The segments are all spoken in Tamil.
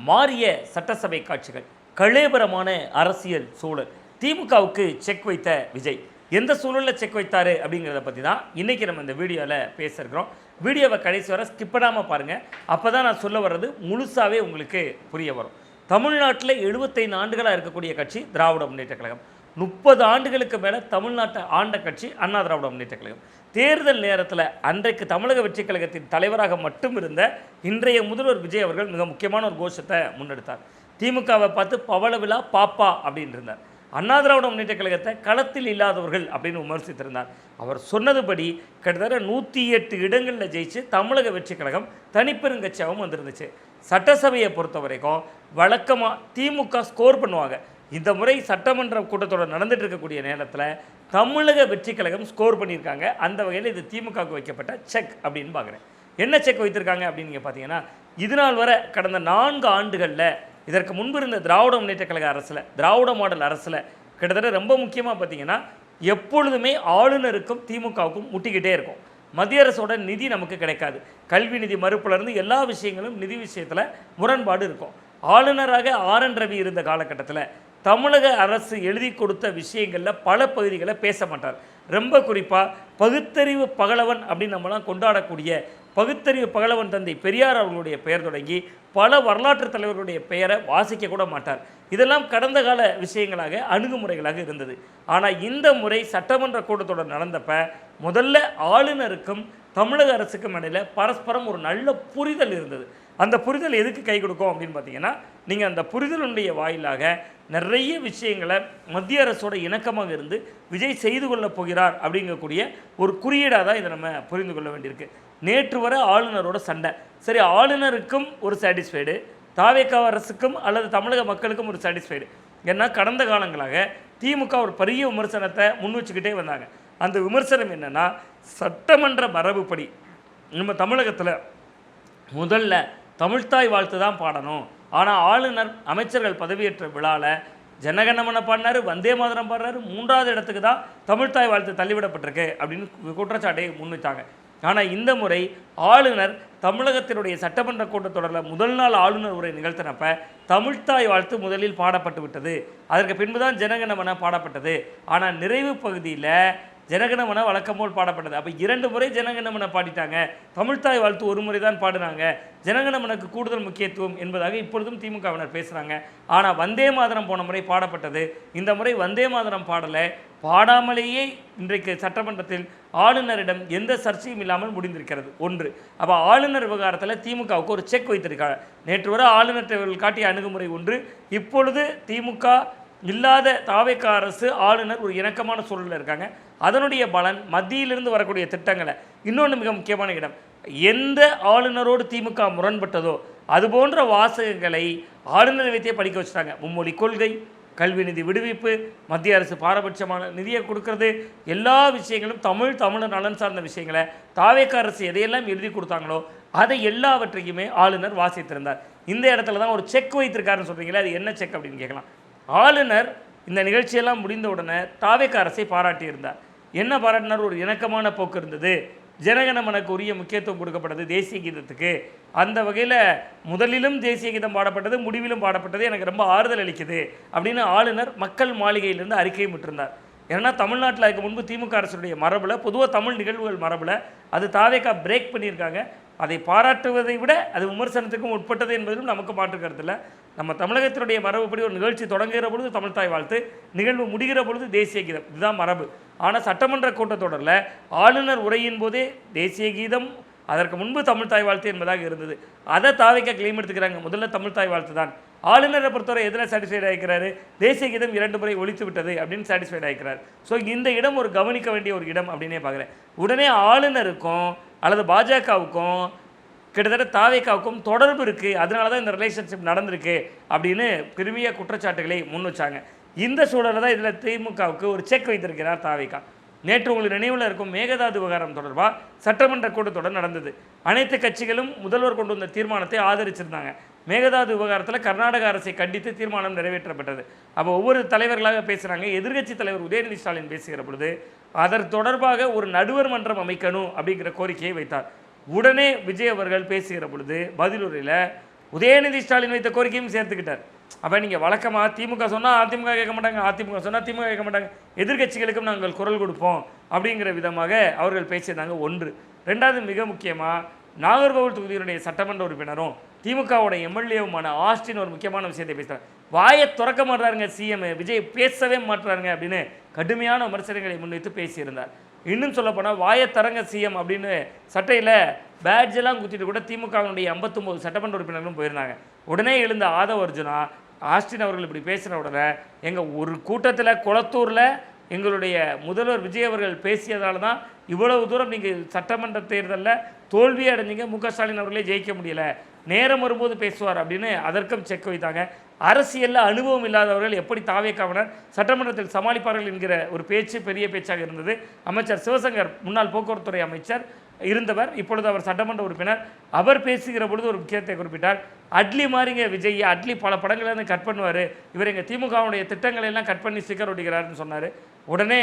மாறிய சட்டசபை காட்சிகள், கலேபரமான அரசியல் சூழல், திமுகவுக்கு செக் வைத்த விஜய் எந்த சூழலில் செக் வைத்தார் அப்படிங்கிறத பற்றி தான் இன்றைக்கி நம்ம இந்த வீடியோவில் பேசியிருக்கிறோம். வீடியோவை கடைசி வரை ஸ்கிப் பண்ணாமல் பாருங்கள். அப்போ தான் நான் சொல்ல வர்றது முழுசாகவே உங்களுக்கு புரிய வரும். தமிழ்நாட்டில் 75 ஆண்டுகளாக இருக்கக்கூடிய கட்சி திராவிட முன்னேற்ற கழகம். 30 ஆண்டுகளுக்கு மேலே தமிழ்நாட்டை ஆண்ட கட்சி அண்ணா திராவிட முன்னேற்ற கழகம். தேர்தல் நேரத்தில் அன்றைக்கு தமிழக வெற்றிக் கழகத்தின் தலைவராக மட்டும் இருந்த இன்றைய முதல்வர் விஜய் அவர்கள் மிக முக்கியமான ஒரு கோஷத்தை முன்னெடுத்தார். திமுகவை பார்த்து பவள விழா பாப்பா அப்படின்னு இருந்தார். அண்ணா திராவிட முன்னேற்ற கழகத்தை களத்தில் இல்லாதவர்கள் அப்படின்னு விமர்சித்திருந்தார். அவர் சொன்னதுபடி கிட்டத்தட்ட 108 இடங்களில் ஜெயிச்சு தமிழக வெற்றிக் கழகம் தனிப்பெருங்கட்சியாகவும் வந்துருந்துச்சு. சட்டசபையை பொறுத்த வரைக்கும் வழக்கமாக திமுக ஸ்கோர் பண்ணுவாங்க. இந்த முறை சட்டமன்ற கூட்டத்தொடர் நடந்துட்டு இருக்கக்கூடிய நேரத்தில் தமிழக வெற்றிக் கழகம் ஸ்கோர் பண்ணியிருக்காங்க. அந்த வகையில் இது திமுகவுக்கு வைக்கப்பட்ட செக் அப்படின்னு பார்க்குறேன். என்ன செக் வைத்திருக்காங்க அப்படின்னு நீங்கள் பார்த்தீங்கன்னா, இது நாள் வரை கடந்த 4 ஆண்டுகளில் இதற்கு முன்பு இருந்த திராவிட முன்னேற்ற கழக அரசில், திராவிட மாடல் அரசில் கிட்டத்தட்ட ரொம்ப முக்கியமாக பார்த்தீங்கன்னா எப்பொழுதுமே ஆளுநருக்கும் திமுகவுக்கும் முட்டிக்கிட்டே இருக்கும். மத்திய அரசோட நிதி நமக்கு கிடைக்காது. கல்வி நிதி மறுப்புலேருந்து எல்லா விஷயங்களும் நிதி விஷயத்தில் முரண்பாடு இருக்கும். ஆளுநராக ஆர்.என். ரவி இருந்த காலகட்டத்தில் தமிழக அரசு எழுதி கொடுத்த விஷயங்களில் பல பகுதிகளை பேச மாட்டார். ரொம்ப குறிப்பாக பகுத்தறிவு பகலவன் அப்படின்னு நம்மளாம் கொண்டாடக்கூடிய பகுத்தறிவு பகலவன் தந்தை பெரியார் அவர்களுடைய பெயர் தொடங்கி பல வரலாற்று தலைவர்களுடைய பெயரை வாசிக்க கூட மாட்டார். இதெல்லாம் கடந்த கால விஷயங்களாக அணுகுமுறைகளாக இருந்தது. ஆனால் இந்த முறை சட்டமன்ற கூட்டத்தொடர் நடந்தப்ப முதல்ல ஆளுநருக்கும் தமிழக அரசுக்கும் இடையில் பரஸ்பரம் ஒரு நல்ல புரிதல் இருந்தது. அந்த புரிதல் எதுக்கு கை கொடுக்கும் அப்படின்னு பார்த்தீங்கன்னா, நீங்கள் அந்த புரிதலுடைய வாயிலாக நிறைய விஷயங்களை மத்திய அரசோட இணக்கமாக இருந்து விஜய் செய்து கொள்ளப் போகிறார் அப்படிங்கக்கூடிய ஒரு குறியீடாக தான் இதை நம்ம புரிந்து கொள்ள வேண்டியிருக்கு. நேற்று வரை ஆளுநரோட சண்டை. சரி, ஆளுநருக்கும் ஒரு சாட்டிஸ்ஃபைடு, தாவேக அரசுக்கும் அல்லது தமிழக மக்களுக்கும் ஒரு சாட்டிஸ்ஃபைடு. ஏன்னா கடந்த காலங்களாக திமுக ஒரு பெரிய விமர்சனத்தை முன் வச்சுக்கிட்டே வந்தாங்க. அந்த விமர்சனம் என்னென்னா, சட்டமன்ற மரபுப்படி நம்ம தமிழகத்தில் முதல்ல தமிழ்த்தாய் வாழ்த்து தான் பாடணும். ஆனால் ஆளுநர் அமைச்சர்கள் பதவியேற்ற விழாவில் ஜனகணமன பாடினார், வந்தே மாதரம் பாடுறாரு, 3வது இடத்துக்கு தான் தமிழ்த்தாய் வாழ்த்து தள்ளிவிடப்பட்டிருக்கு அப்படின்னு குற்றச்சாட்டை முன்வைத்தாங்க. ஆனால் இந்த முறை ஆளுநர் தமிழகத்தினுடைய சட்டமன்ற கூட்டத்தொடரில் முதல் நாள் ஆளுநர் உரை நிகழ்த்தினப்ப தமிழ்த்தாய் வாழ்த்து முதலில் பாடப்பட்டு விட்டது. அதற்கு பின்பு தான் ஜனகணமன பாடப்பட்டது. ஆனால் நிறைவு பகுதியில் ஜனகணமன வழக்கம் போல் பாடப்பட்டது. அப்போ 2 முறை ஜனகணமன பாடிட்டாங்க, தமிழ்த்தாய் வாழ்த்து ஒரு முறை தான் பாடினாங்க, ஜனகணமனுக்கு கூடுதல் முக்கியத்துவம் என்பதாக இப்பொழுதும் திமுகவினர் பேசுகிறாங்க. ஆனால் வந்தே மாதரம் போன முறை பாடப்பட்டது. இந்த முறை வந்தே மாதரம் பாடலை, பாடாமலேயே இன்றைக்கு சட்டமன்றத்தில் ஆளுநரிடம் எந்த சர்ச்சையும் இல்லாமல் முடிந்திருக்கிறது. ஒன்று. அப்போ ஆளுநர் விவகாரத்தில் திமுகவுக்கு ஒரு செக் வைத்திருக்காங்க. நேற்று வரை ஆளுநர் காட்டிய அணுகுமுறை ஒன்று. இப்பொழுது திமுக இல்லாத தாவேக அரசு ஆளுநர் ஒரு இணக்கமான சூழலில் இருக்காங்க. அதனுடைய பலன் மத்தியிலிருந்து வரக்கூடிய திட்டங்களை, இன்னொன்று மிக முக்கியமான இடம், எந்த ஆளுநரோடு திமுக முரண்பட்டதோ அதுபோன்ற வாசகங்களை ஆளுநரை வைத்தே படிக்க வச்சுட்டாங்க. மும்மொழி கொள்கை, கல்வி நிதி விடுவிப்பு, மத்திய அரசு பாரபட்சமான நிதியை கொடுக்கறது, எல்லா விஷயங்களும் தமிழர் நலன் சார்ந்த விஷயங்களை தாவேக அரசு எதையெல்லாம் எழுதி கொடுத்தாங்களோ அதை எல்லாவற்றையுமே ஆளுநர் வாசித்திருந்தார். இந்த இடத்துல தான் ஒரு செக் வைத்திருக்காருன்னு சொல்கிறீங்களே, அது என்ன செக் அப்படின்னு கேட்கலாம். ஆளுநர் இந்த நிகழ்ச்சியெல்லாம் முடிந்த உடனே தாவேக அரசை பாராட்டியிருந்தார். என்ன பாராட்டினார்? ஒரு இணக்கமான போக்கு இருந்தது, ஜனகணமனுக்கு உரிய முக்கியத்துவம் கொடுக்கப்பட்டது தேசிய கீதத்துக்கு. அந்த வகையில் முதலிலும் தேசிய கீதம் பாடப்பட்டது, முடிவிலும் பாடப்பட்டது, எனக்கு ரொம்ப ஆறுதல் அளிக்குது அப்படின்னு ஆளுநர் மக்கள் மாளிகையிலிருந்து அறிக்கையும் விட்டிருந்தார். ஏன்னா தமிழ்நாட்டில் அதுக்கு முன்பு திமுக அரசுடைய மரபில், பொதுவாக தமிழ் நிகழ்வுகள் மரபில் அது தாவேக பிரேக் பண்ணியிருக்காங்க. அதை பாராட்டுவதை விட அது விமர்சனத்துக்கும் உட்பட்டது என்பதிலும் நமக்கு மாற்று கருத்து இல்லை. நம்ம தமிழகத்தினுடைய மரபுப்படி ஒரு நிகழ்ச்சி தொடங்குகிற பொழுது தமிழ்த்தாய் வாழ்த்து, நிகழ்வு முடிகிற பொழுது தேசிய கீதம், இதுதான் மரபு. ஆனால் சட்டமன்ற கூட்டத்தொடரில் ஆளுநர் உரையின் போதே தேசிய கீதம், அதற்கு முன்பு தமிழ்த்தாய் வாழ்த்து என்பதாக இருந்தது. அதை தாவேக கிளைம் எடுத்துக்கிறாங்க, முதல்ல தமிழ்த்தாய் வாழ்த்து தான். ஆளுநரை பொறுத்தவரை எதில் சாட்டிஸ்ஃபைட் ஆகிக்கிறாரு? தேசிய கீதம் 2 முறை ஒழித்து விட்டது அப்படின்னு சாட்டிஸ்ஃபைட் ஆகிக்கிறார். ஸோ இந்த இடம் ஒரு கவனிக்க வேண்டிய ஒரு இடம் அப்படின்னே பார்க்குறேன். உடனே ஆளுநருக்கும் அல்லது பாஜகவுக்கும் கிட்டத்தட்ட தாவேகாவுக்கும் தொடர்பு இருக்குது, அதனால தான் இந்த ரிலேஷன்ஷிப் நடந்திருக்கு அப்படின்னு பெருமையாக குற்றச்சாட்டுகளை முன் வச்சாங்க. இந்த சூழலில் தான் இதில் திமுகவுக்கு ஒரு செக் வைத்திருக்கிறார் தாவேகா. நேற்று உங்களுக்கு நினைவில் இருக்கும் மேகதாது விவகாரம் தொடர்பாக சட்டமன்ற கூட்டத்தொடர் நடந்தது. அனைத்து கட்சிகளும் முதல்வர் கொண்டு வந்த தீர்மானத்தை ஆதரிச்சிருந்தாங்க. மேகதாது விவகாரத்தில் கர்நாடக அரசை கண்டித்து தீர்மானம் நிறைவேற்றப்பட்டது. அப்போ ஒவ்வொரு தலைவர்களாக பேசுகிறாங்க. எதிர்க்கட்சி தலைவர் உதயநிதி ஸ்டாலின் பேசுகிற பொழுது அதற்கு தொடர்பாக ஒரு நடுவர் மன்றம் அமைக்கணும் அப்படிங்கிற கோரிக்கையை வைத்தார். உடனே விஜய் அவர்கள் பேசுகிற பொழுது பதிலுரையில் உதயநிதி ஸ்டாலின் வைத்த கோரிக்கையும் சேர்த்துக்கிட்டார். அப்போ நீங்கள் வழக்கமாக திமுக சொன்னால் அதிமுக கேட்க மாட்டாங்க, அதிமுக சொன்னால் திமுக கேட்க மாட்டாங்க, எதிர்க்கட்சிகளுக்கும் நாங்கள் குரல் கொடுப்போம் அப்படிங்கிற விதமாக அவர்கள் பேசியிருந்தாங்க. ஒன்று. ரெண்டாவது, மிக முக்கியமாக நாகர்கோவில் தொகுதியினுடைய சட்டமன்ற உறுப்பினரும் திமுகவோட எம்எல்ஏவுமான ஆஸ்டின் ஒரு முக்கியமான விஷயத்தை பேசுகிறார். வாயை திறக்க மாட்டாருங்க சிஎம் விஜய், பேசவே மாட்டுறாருங்க அப்படின்னு கடுமையான விமர்சனங்களை முன்வைத்து பேசியிருந்தார். இன்னும் சொல்லப்போனால் வாயை தரங்க சிஎம் அப்படின்னு சட்டையில் பேட்ஜெல்லாம் குத்திட்டு கூட திமுகவினுடைய 59 சட்டமன்ற உறுப்பினர்களும் போயிருந்தாங்க. உடனே எழுந்த ஆதவ அர்ஜுனா ஆஸ்டின் அவர்கள் இப்படி பேசின உடனே எங்கள் ஒரு கூட்டத்தில் குளத்தூரில் எங்களுடைய முதல்வர் விஜய் அவர்கள் பேசியதால் தான் இவ்வளவு தூரம் நீங்கள் சட்டமன்ற தேர்தலில் தோல்வியே அடைஞ்சிங்க, முக ஸ்டாலின் அவர்களே ஜெயிக்க முடியலை, நேரம் வரும்போது பேசுவார் அப்படின்னு அதற்கும் செக் வைத்தாங்க. அரசியலில் அனுபவம் இல்லாதவர்கள் எப்படி தாவேக்காவினர் சட்டமன்றத்தில் சமாளிப்பார்கள் என்கிற ஒரு பேச்சு பெரிய பேச்சாக இருந்தது. அமைச்சர் சிவசங்கர், முன்னாள் போக்குவரத்துறை அமைச்சர் இருந்தவர், இப்பொழுது அவர் சட்டமன்ற உறுப்பினர், அவர் பேசுகிற பொழுது ஒரு முக்கியத்தை குறிப்பிட்டார். அட்லி மாதிரிங்க விஜய், அட்லி பல படங்கள்லேருந்து கட் பண்ணுவார், இவர் எங்கள் திமுகவுடைய திட்டங்களை எல்லாம் கட் பண்ணி ஸ்டிக்கர் ஒட்டிக்கிறாருன்னு சொன்னார். உடனே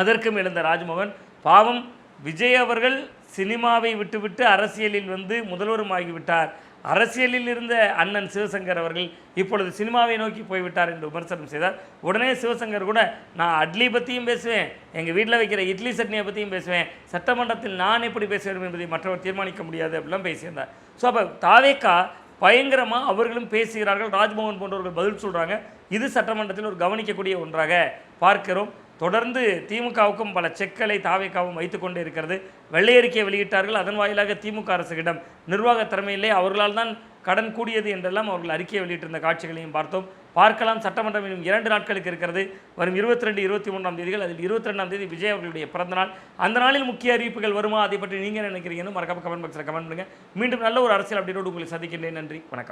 அதற்கும் எழுந்த ராஜ்மோகன், பாவம் விஜய் அவர்கள் சினிமாவை விட்டுவிட்டு அரசியலில் வந்து முதல்வரும் ஆகிவிட்டார், அரசியலில் இருந்த அண்ணன் சிவசங்கர் அவர்கள் இப்பொழுது சினிமாவை நோக்கி போய்விட்டார் என்று விமர்சனம் செய்தார். உடனே சிவசங்கர் கூட, நான் அட்லி பற்றியும் பேசுவேன், எங்கள் வீட்டில் வைக்கிற இட்லி சட்னியை பற்றியும் பேசுவேன், சட்டமன்றத்தில் நான் எப்படி பேச வேண்டும் என்பதை மற்றவர் தீர்மானிக்க முடியாது அப்படிலாம் பேசியிருந்தார். ஸோ அப்போ தாவேக்கா பயங்கரமாக அவர்களும் பேசுகிறார்கள், ராஜ்மோகன் போன்றவர்கள் பதில் சொல்கிறாங்க. இது சட்டமன்றத்தில் ஒரு கவனிக்கக்கூடிய ஒன்றாக பார்க்கிறோம். தொடர்ந்து திமுகவுக்கும் பல செக்களை தாவேக்காவும் வைத்துக்கொண்டே இருக்கிறது. வெள்ளை அறிக்கையை வெளியிட்டார்கள், அதன் வாயிலாக திமுக அரசுகளிடம் நிர்வாக திறமையிலே அவர்களால் தான் கடன் கூடியது என்றெல்லாம் அவர்கள் அறிக்கையை வெளியிட்டிருந்த காட்சிகளையும் பார்த்தோம். பார்க்கலாம். சட்டமன்றம் இன்னும் 2 நாட்களுக்கு இருக்கிறது. வரும் 22, 23ஆம் தேதிகள். அதில் 22ஆம் தேதி விஜய் அவர்களுடைய பிறந்தநாள். அந்த நாளில் முக்கிய அறிவிப்புகள் வருமா, அதை பற்றி நீங்கள் நினைக்கிறீங்கன்னு மறக்காம கமெண்ட் பாக்ஸில் கமெண்ட் பண்ணுங்கள். மீண்டும் நல்ல ஒரு அரசியல் அப்டேட்டோடு உங்களை சந்திக்கின்றேன். நன்றி, வணக்கம்.